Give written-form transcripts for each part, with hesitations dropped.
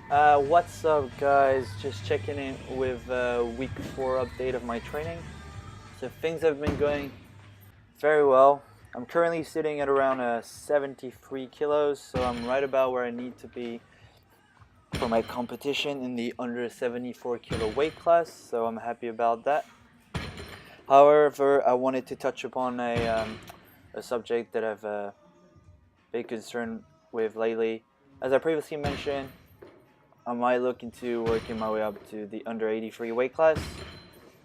What's up, guys? Just checking in with week 4 update of my training. So things have been going very well. I'm currently sitting at around 73 kilos, so I'm right about where I need to be for my competition in the under 74 kilo weight class. So I'm happy about that. However, I wanted to touch upon a subject that I've been concerned with lately. As I previously mentioned, I might look into working my way up to the under 83 weight class,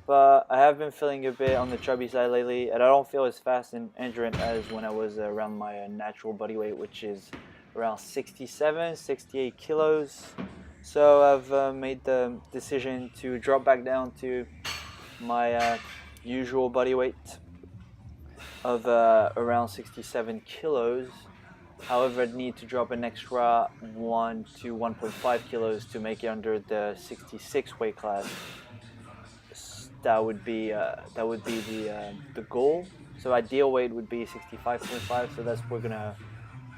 but I have been feeling a bit on the chubby side lately, and I don't feel as fast and endurant as when I was around my natural body weight, which is around 67, 68 kilos. So I've made the decision to drop back down to my usual body weight of around 67 kilos. However, I'd need to drop an extra 1 to 1.5 kilos to make it under the 66 weight class. That would be the goal. So ideal weight would be 65.5. So that's what we're gonna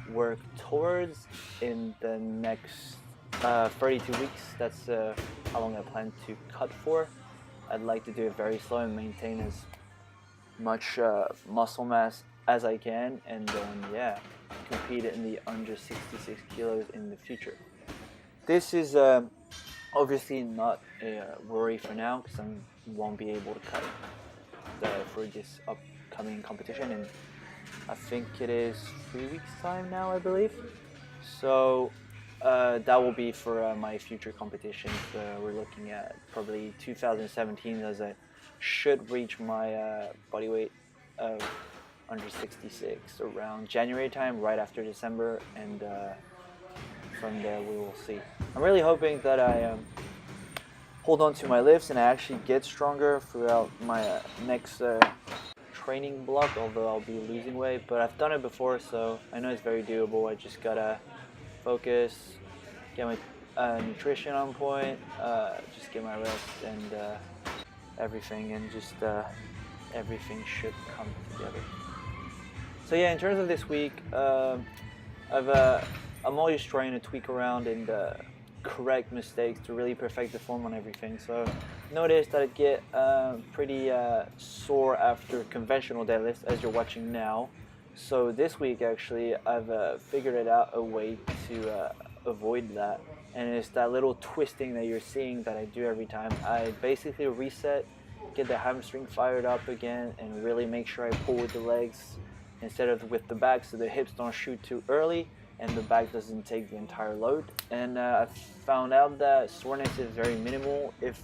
work towards in the next 32 weeks. That's how long I plan to cut for. I'd like to do it very slow and maintain as much muscle mass as I can, and then compete in the under 66 kilos in the future. This is obviously not a worry for now because I won't be able to cut for this upcoming competition, and I think it is 3 weeks time now, I believe. So that will be for my future competitions. We're looking at probably 2017, as I should reach my body weight of under 66 around January time, right after December, and from there we will see. I'm really hoping that I hold on to my lifts and I actually get stronger throughout my next training block, although I'll be losing weight, but I've done it before, so I know it's very doable. I just gotta focus, get my nutrition on point, just get my rest, and everything, and just everything should come together. So yeah, in terms of this week, I'm always trying to tweak around and correct mistakes to really perfect the form on everything. So notice that I get pretty sore after conventional deadlifts, as you're watching now. So this week, actually, I've figured it out a way to avoid that, and it's that little twisting that you're seeing that I do every time. I basically reset, get the hamstring fired up again, and really make sure I pull with the legs instead of with the back, so the hips don't shoot too early and the back doesn't take the entire load. And I found out that soreness is very minimal, if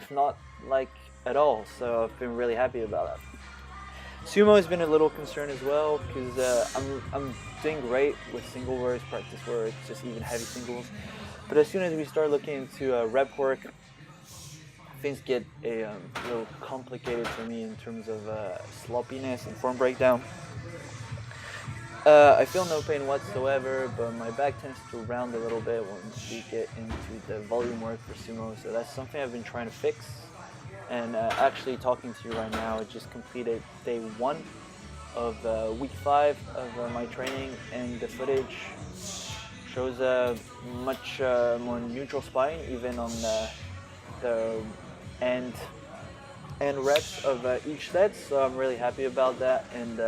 not like at all. So I've been really happy about that. Sumo has been a little concern as well, because I'm doing great with single versus practice work, just even heavy singles. But as soon as we start looking into rep work, things get a little complicated for me in terms of sloppiness and form breakdown. I feel no pain whatsoever, but my back tends to round a little bit once we get into the volume work for sumo, so that's something I've been trying to fix. And actually talking to you right now, I just completed day 1 of week 5 of my training, and the footage shows a much more neutral spine, even on the end reps of each set. So I'm really happy about that, and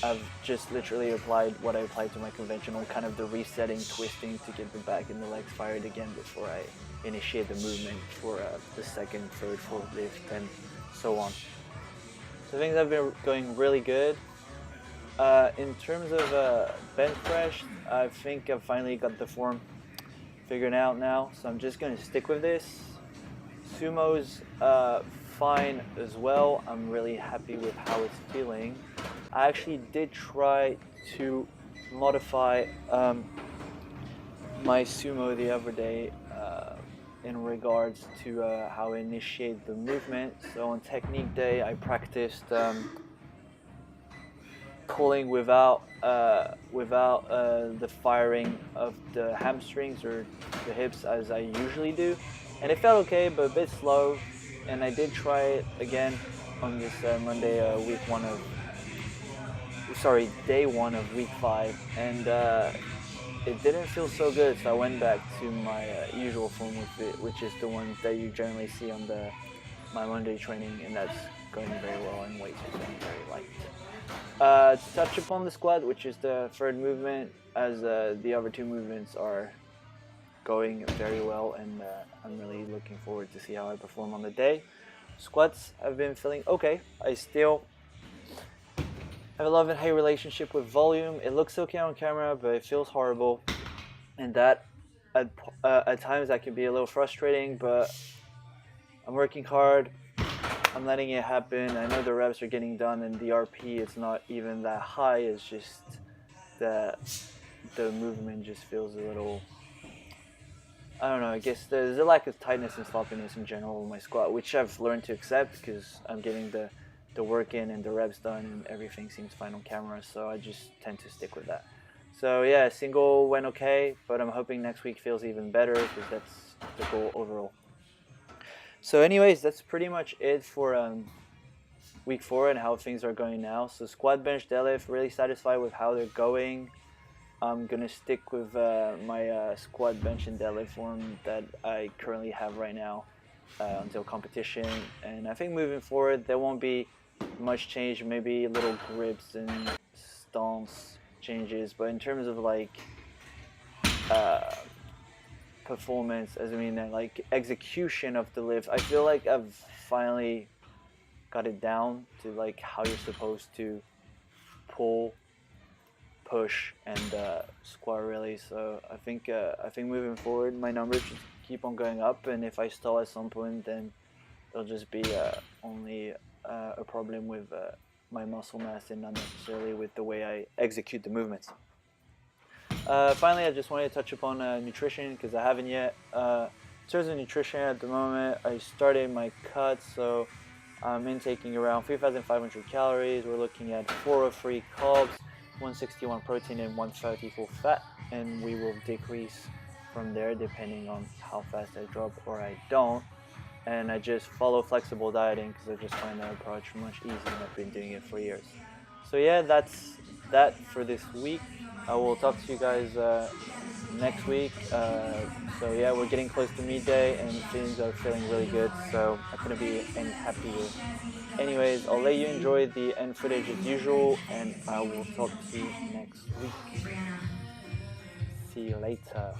I've just literally applied what I applied to my conventional, kind of the resetting, twisting to get the back and the legs fired again before I initiate the movement for the second, third, fourth lift, and so on. So things have been going really good. In terms of bench press, I think I've finally got the form figured out now, so I'm just going to stick with this. Sumo's fine as well. I'm really happy with how it's feeling. I actually did try to modify my sumo the other day in regards to how I initiate the movement. So on technique day, I practiced pulling without the firing of the hamstrings or the hips as I usually do, and it felt okay, but a bit slow. And I did try it again on this Monday, day 1 of week 5, and it didn't feel so good, so I went back to my usual form with it, which is the one that you generally see on my Monday training, and that's going very well, and weights are getting very light. To touch upon the squat, which is the third movement, as the other two movements are going very well, and I'm really looking forward to see how I perform on the day. Squats, I've been feeling okay. I still have a love and hate relationship with volume. It looks okay on camera, but it feels horrible, and that at times that can be a little frustrating. But I'm working hard. I'm letting it happen. I know the reps are getting done, and the RP is not even that high. It's just that the movement just feels a little, I don't know, I guess there's a lack of tightness and sloppiness in general with my squat, which I've learned to accept because I'm getting the work in and the reps done, and everything seems fine on camera, so I just tend to stick with that. So yeah, single went okay, but I'm hoping next week feels even better because that's the goal overall. So anyways, that's pretty much it for week 4 and how things are going now. So squat, bench, deadlift, really satisfied with how they're going. I'm gonna stick with my squat, bench, and deadlift form that I currently have right now until competition. And I think moving forward, there won't be much change. Maybe little grips and stance changes, but in terms of like performance, as I mean, like execution of the lift, I feel like I've finally got it down to like how you're supposed to pull, push, and squat really. So I think moving forward, my numbers should keep on going up, and if I stall at some point, then it'll just be only a problem with my muscle mass and not necessarily with the way I execute the movements. Finally, I just wanted to touch upon nutrition because I haven't yet. In terms of nutrition at the moment, I started my cuts, so I'm intaking around 3,500 calories. We're looking at 403 carbs, 161 protein, and 130 for fat, and we will decrease from there depending on how fast I drop or I don't. And I just follow flexible dieting because I just find that approach much easier, and I've been doing it for years. So yeah, that's that for this week. I will talk to you guys next week. So yeah, we're getting close to midday and things are feeling really good, so I couldn't be any happier. Anyways, I'll let you enjoy the end footage as usual, and I will talk to you next week. See you later.